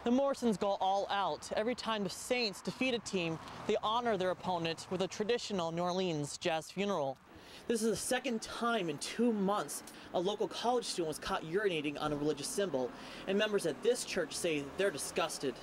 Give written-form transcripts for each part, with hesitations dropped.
The Morrisons go all out. Every time the Saints defeat a team, they honor their opponent with a traditional New Orleans jazz funeral. This is the second time in 2 months a local college student was caught urinating on a religious symbol, and members at this church say they're disgusted.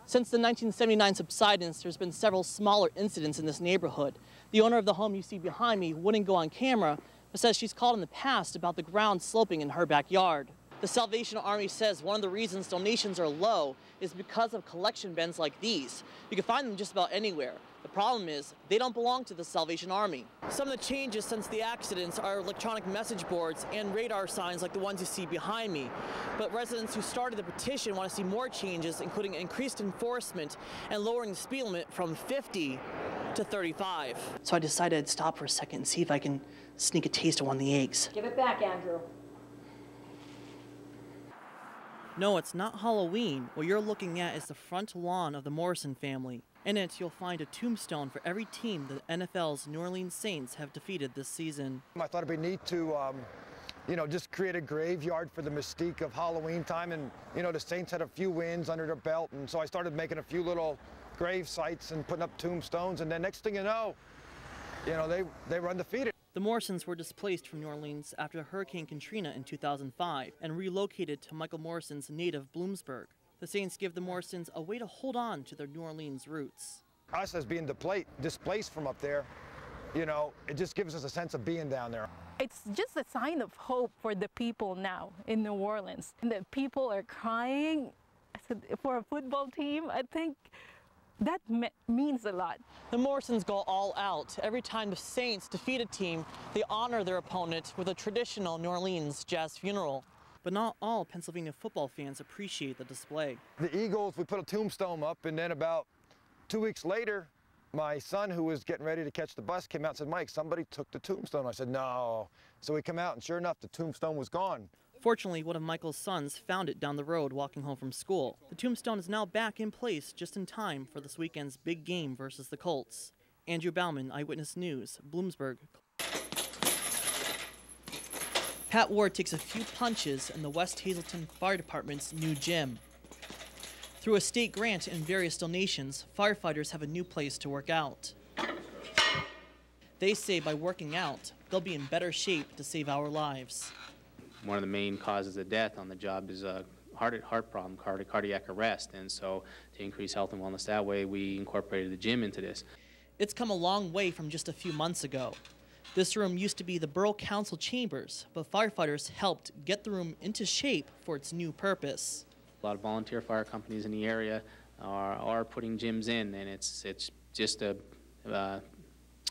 Since the 1979 subsidence, there's been several smaller incidents in this neighborhood. The owner of the home you see behind me wouldn't go on camera, but says she's called in the past about the ground sloping in her backyard. The Salvation Army says one of the reasons donations are low is because of collection bins like these. You can find them just about anywhere. The problem is they don't belong to the Salvation Army. Some of the changes since the accidents are electronic message boards and radar signs like the ones you see behind me. But residents who started the petition want to see more changes, including increased enforcement and lowering the speed limit from 50 to 35. So I decided I'd stop for a second and see if I can sneak a taste of one of the eggs. Give it back, Andrew. No, it's not Halloween. What you're looking at is the front lawn of the Morrison family. In it, you'll find a tombstone for every team the NFL's New Orleans Saints have defeated this season. I thought it'd be neat to, just create a graveyard for the mystique of Halloween time. And, the Saints had a few wins under their belt. And so I started making a few little grave sites and putting up tombstones. And then next thing you know, they were undefeated. The Morrisons were displaced from New Orleans after Hurricane Katrina in 2005 and relocated to Michael Morrison's native Bloomsburg. The Saints give the Morrisons a way to hold on to their New Orleans roots. Us as being displaced from up there, it just gives us a sense of being down there. It's just a sign of hope for the people now in New Orleans. And the people are crying. For a football team, I think that means a lot. The Morrisons go all out. Every time the Saints defeat a team, they honor their opponent with a traditional New Orleans jazz funeral. But not all Pennsylvania football fans appreciate the display. The Eagles, we put a tombstone up, and then about 2 weeks later, my son, who was getting ready to catch the bus, came out and said, "Mike, somebody took the tombstone." I said, "No." So we come out, and sure enough, the tombstone was gone. Fortunately, one of Michael's sons found it down the road walking home from school. The tombstone is now back in place just in time for this weekend's big game versus the Colts. Andrew Bauman, Eyewitness News, Bloomsburg. Pat Ward takes a few punches in the West Hazelton Fire Department's new gym. Through a state grant and various donations, firefighters have a new place to work out. They say by working out, they'll be in better shape to save our lives. One of the main causes of death on the job is a heart problem, cardiac arrest, and so to increase health and wellness that way, we incorporated the gym into this. It's come a long way from just a few months ago. This room used to be the Borough Council chambers, but firefighters helped get the room into shape for its new purpose. A lot of volunteer fire companies in the area are putting gyms in, and it's just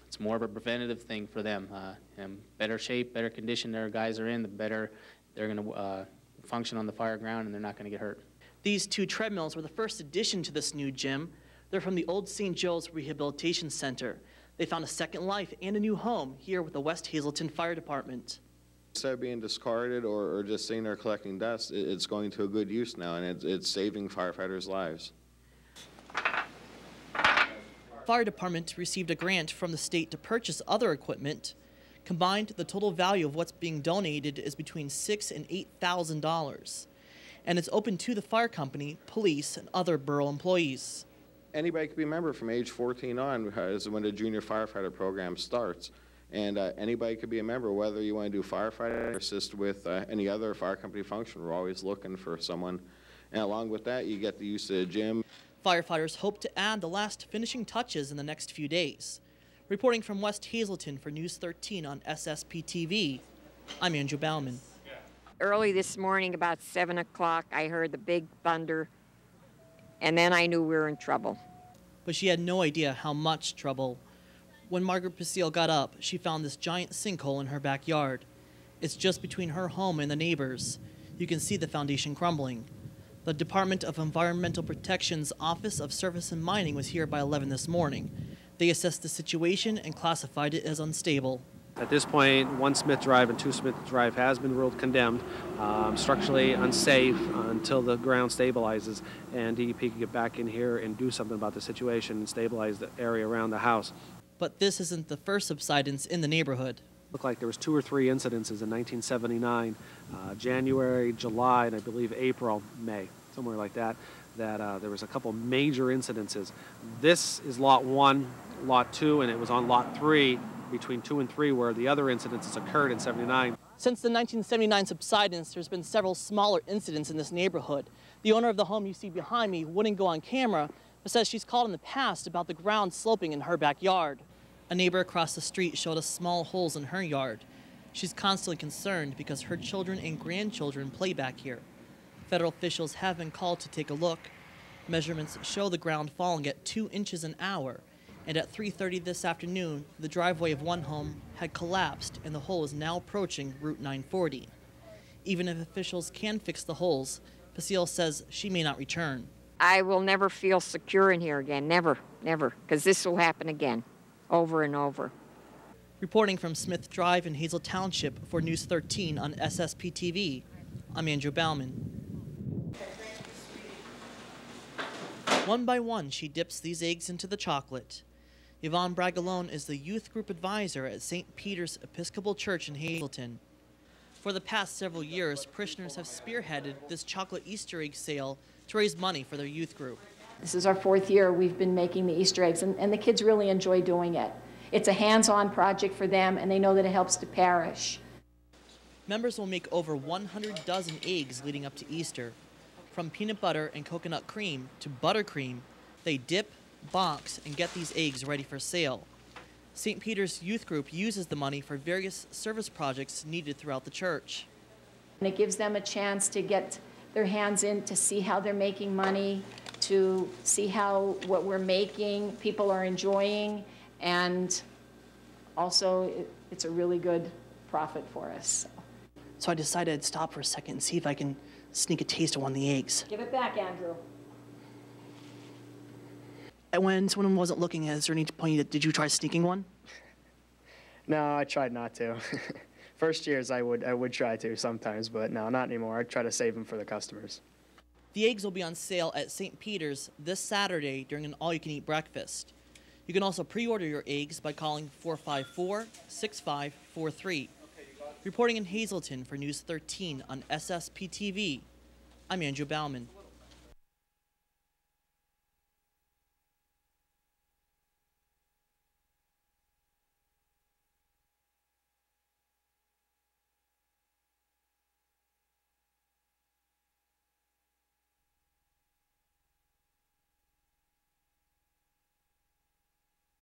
it's more of a preventative thing for them. Better shape, better condition their guys are in, the better they're going to function on the fire ground, and they're not going to get hurt. These two treadmills were the first addition to this new gym. They're from the old St. Joe's Rehabilitation Center. They found a second life and a new home here with the West Hazelton Fire Department. Instead of being discarded or just sitting there collecting dust, it's going to a good use now, and it's saving firefighters' lives. Fire Department received a grant from the state to purchase other equipment. Combined, the total value of what's being donated is between $6,000 and $8,000. And it's open to the fire company, police, and other borough employees. Anybody could be a member from age 14 on, is when the junior firefighter program starts. And anybody could be a member, whether you want to do firefighting or assist with any other fire company function. We're always looking for someone. And along with that, you get the use of the gym. Firefighters hope to add the last finishing touches in the next few days. Reporting from West Hazelton for News 13 on SSP-TV, I'm Andrew Bauman. Early this morning, about 7 o'clock, I heard the big thunder, and then I knew we were in trouble. But she had no idea how much trouble. When Margaret Basile got up, she found this giant sinkhole in her backyard. It's just between her home and the neighbors. You can see the foundation crumbling. The Department of Environmental Protection's Office of Surface and Mining was here by 11 this morning. They assessed the situation and classified it as unstable. At this point, 1 Smith Drive and 2 Smith Drive has been ruled condemned, structurally unsafe until the ground stabilizes and DEP can get back in here and do something about the situation and stabilize the area around the house. But this isn't the first subsidence in the neighborhood. Looked like there was 2 or 3 incidences in 1979, January, July, and I believe April, May, somewhere like that, that there was a couple major incidences. This is lot 1, lot 2, and it was on lot 3, between 2 and 3, where the other incidences occurred in 79. Since the 1979 subsidence, there's been several smaller incidents in this neighborhood. The owner of the home you see behind me wouldn't go on camera, but says she's called in the past about the ground sloping in her backyard. A neighbor across the street showed us small holes in her yard. She's constantly concerned because her children and grandchildren play back here. Federal officials have been called to take a look. Measurements show the ground falling at 2 inches an hour, and at 3:30 this afternoon, the driveway of one home had collapsed and the hole is now approaching Route 940. Even if officials can fix the holes, Basile says she may not return. I will never feel secure in here again, never, never, because this will happen again, over and over. Reporting from Smith Drive in Hazel Township for News 13 on SSP TV, I'm Andrew Bauman. One by one, she dips these eggs into the chocolate. Yvonne Bragalone is the youth group advisor at St. Peter's Episcopal Church in Hazleton. For the past several years, parishioners have spearheaded this chocolate Easter egg sale to raise money for their youth group. This is our 4th year we've been making the Easter eggs, and the kids really enjoy doing it. It's a hands-on project for them, and they know that it helps the parish. Members will make over 100 dozen eggs leading up to Easter. From peanut butter and coconut cream to buttercream, they dip, box, and get these eggs ready for sale. St. Peter's Youth Group uses the money for various service projects needed throughout the church. And it gives them a chance to get their hands in to see how they're making money, to see how what we're making people are enjoying, and also it's a really good profit for us. So I decided I'd stop for a second and see if I can sneak a taste of one of the eggs. Give it back, Andrew. And when someone wasn't looking, is there any point, did you try sneaking one? No, I tried not to. First years I would try to sometimes, but no, not anymore. I try to save them for the customers. The eggs will be on sale at St. Peter's this Saturday during an all-you-can-eat breakfast. You can also pre-order your eggs by calling 454-6543. Reporting in Hazleton for News 13 on SSP TV, I'm Andrew Bauman.